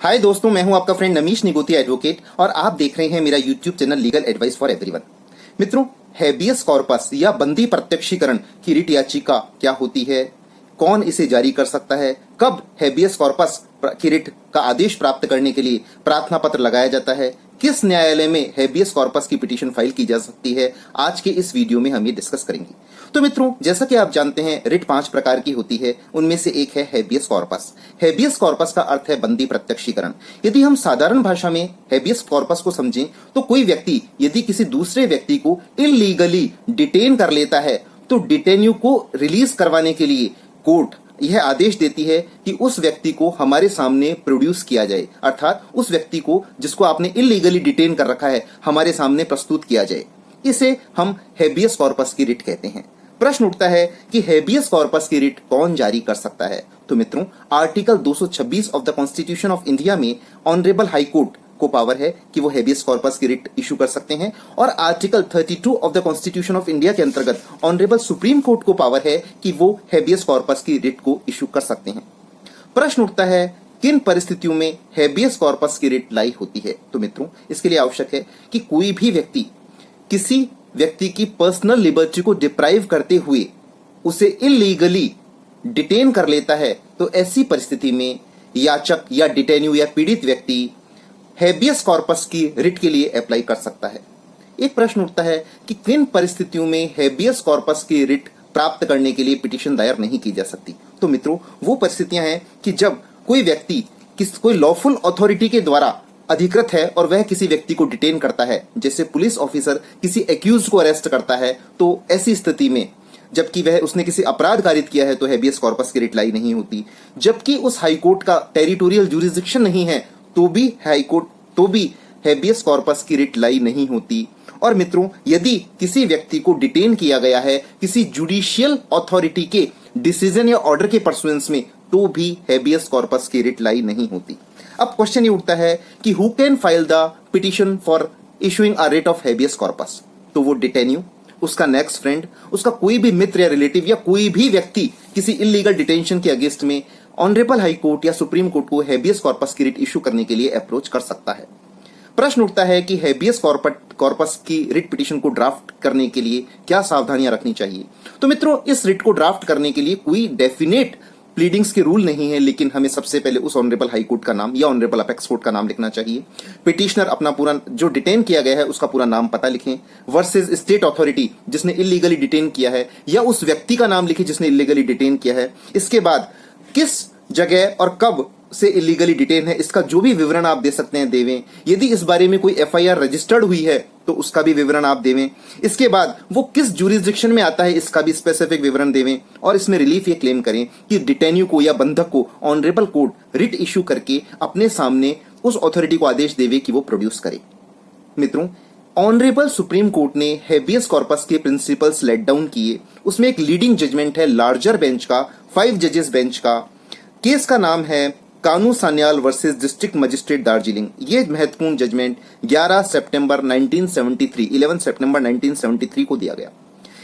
हाय दोस्तों, मैं हूं आपका फ्रेंड नमीश निगोतिया एडवोकेट और आप देख रहे हैं मेरा YouTube channel legal advice for everyone. मित्रों, हैबियस कॉर्पस या बंदी प्रत्यक्षीकरण की रिट याचिका क्या होती है, कौन इसे जारी कर सकता है, कब हैबियस कॉर्पस की रिट का आदेश प्राप्त करने के लिए प्रार्थना पत्र लगाया जाता है, किस न्यायालय में हैबियस कॉर्पस की पिटीशन फाइल की जा सकती है, आज के इस वीडियो में हम ये डिस्कस करेंगे। तो मित्रों, जैसा कि आप जानते हैं रिट 5 प्रकार की होती है, उनमें से एक है हैबियस कॉर्पस। हैबियस कॉर्पस का अर्थ है बंदी प्रत्यक्षीकरण। यदि हम साधारण भाषा में हैबियस कॉर्पस को समझें तो कोई व्यक्ति यदि किसी दूसरे व्यक्ति को इलीगली डिटेन कर लेता है तो डिटेन्यू को रिलीज करवाने के लिए कोर्ट यह आदेश देती है कि उस व्यक्ति को हमारे सामने प्रोड्यूस किया जाए, अर्थात उस व्यक्ति को जिसको आपने इलीगली डिटेन कर रखा है हमारे सामने प्रस्तुत किया जाए। इसे हम हैबियस कॉर्पस की रिट कहते हैं। प्रश्न उठता है कि हैबियस कॉर्पस की रिट कौन जारी कर सकता है। तो मित्रों, article 226 of the constitution of India में ऑनरेबल हाई कोर्ट को पावर है कि वो हैबियस कॉर्पस की रिट इशू कर सकते हैं, और article 32 of the constitution of India के अंतर्गत ऑनरेबल सुप्रीम कोर्ट को पावर है कि वो हैबियस कॉर्पस की रिट को इशू कर सकते हैं। प्रश्न उठता है किन परिस्थितियों में हैबियस कॉर्पस की रिट लाई होती है। तो मित्रों, इसके लिए आवश्यक है कि कोई भी व्यक्ति किसी व्यक्ति की पर्सनल लिबर्टी को डिप्राइव करते हुए उसे इलीगली डिटेन कर लेता है, तो ऐसी परिस्थिति में याचक या डिटेन्यू या पीड़ित व्यक्ति हैबियस कॉर्पस की रिट के लिए अप्लाई कर सकता है। एक प्रश्न उठता है कि किन परिस्थितियों में हैबियस कॉर्पस की रिट प्राप्त करने के लिए पिटीशन दायर नहीं की जा सकती। तो मित्रों, वो परिस्थितियां हैं कि जब कोई व्यक्ति कोई लॉफुल अथॉरिटी के द्वारा अधिकृत है और वह किसी व्यक्ति को डिटेन करता है, जैसे पुलिस ऑफिसर किसी एक्यूज को अरेस्ट करता है, तो ऐसी स्थिति में जबकि उसने किसी अपराध कारित किया है तो हैबियस कॉर्पस की रिट लाई नहीं होती। जबकि उस हाईकोर्ट का टेरिटोरियल जुरिसडिक्शन नहीं है तो भी हैबियस कॉर्पस की रिट लाई नहीं होती। और मित्रों, यदि किसी व्यक्ति को डिटेन किया गया है किसी जुडिशियल अथॉरिटी के डिसीजन या ऑर्डर के परसुएंस में, तो भी हैबियस कॉर्पस की रिट लाई नहीं होती। अब क्वेश्चन ये उठता है कि who can file the petition for issuing a writ of habeas corpus. तो वो डिटेन्यू, उसका नेक्स्ट फ्रेंड, उसका कोई भी मित्र या रिलेटिव या कोई भी व्यक्ति किसी इलीगल डिटेंशन के अगेंस्ट में ऑनरेबल हाई कोर्ट या सुप्रीम कोर्ट को हैबियस कॉर्पस की रिट इशू करने के लिए अप्रोच कर सकता है। प्रश्न उठता है कि हैबियस कॉर्पस की रिट पिटीशन को ड्राफ्ट करने के लिए क्या सावधानियां रखनी चाहिए। तो मित्रों, इस रिट को ड्राफ्ट करने के लिए कोई डेफिनेट प्लीडिंग्स के रूल नहीं है, लेकिन हमें सबसे पहले उस ऑनरेबल हाई कोर्ट का नाम या ऑनरेबल अपेक्स कोर्ट का नाम लिखना चाहिए। पिटिशनर अपना पूरा जो डिटेन किया गया है उसका पूरा नाम पता लिखें, वर्सेस स्टेट अथॉरिटी जिसने इलीगली डिटेन किया है, या उस व्यक्ति का नाम लिखें जिसने इलीगली डिटेन किया है। इसके बाद किस जगह और कब से इलीगली डिटेन है इसका जो भी विवरण आप दे सकते हैं देवें। यदि इस बारे में कोई एफआईआर रजिस्टर्ड हुई है तो उसका भी विवरण आप देवें। इसके बाद वो किस जुरिसडिक्शन में आता है इसका भी स्पेसिफिक विवरण देवें, और इसमें रिलीफ ये क्लेम करें कि डिटेन्यू को या बंधक को ऑनरेबल कोर्ट रिट इशू करके अपने सामने उस अथॉरिटी को आदेश देवे कि वो प्रोड्यूस करे। मित्रों, ऑनरेबल सुप्रीम कोर्ट ने हैबियस कॉर्पस के प्रिंसिपल्स लेट डाउन किए। उसमें एक लीडिंग जजमेंट है लार्जर बेंच का, 5 जजेस बेंच का। केस का नाम है Kanu Sanyal versus district magistrate Darjeeling. ये महत्वपूर्ण जजमेंट 11 सितंबर 1973 को दिया गया।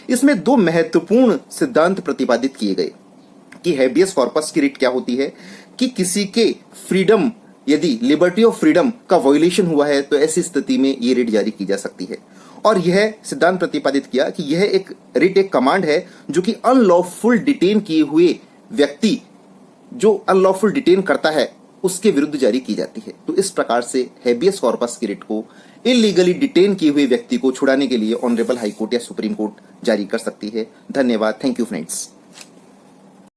इसमें 2 महत्वपूर्ण सिद्धांत प्रतिपादित किए गए कि हैबियस कॉर्पस की रिट क्या होती है, कि किसी के फ्रीडम, यदि लिबर्टी ऑफ फ्रीडम का वायोलेशन हुआ है तो ऐसी स्थिति में ये रिट जारी की जा सकती है। और यह सिद्धांत प्रतिपादित किया कि यह एक रिट एक कमांड है जो कि अनलॉफुल डिटेन किए हुए व्यक्ति जो अनलॉफुल डिटेन करता है उसके विरुद्ध जारी की जाती है। तो इस प्रकार से हैबियस कॉर्पस की रिट को इलीगली डिटेन किए हुए व्यक्ति को छुड़ाने के लिए ऑनरेबल हाई कोर्ट या सुप्रीम कोर्ट जारी कर सकती है। धन्यवाद। Thank you friends.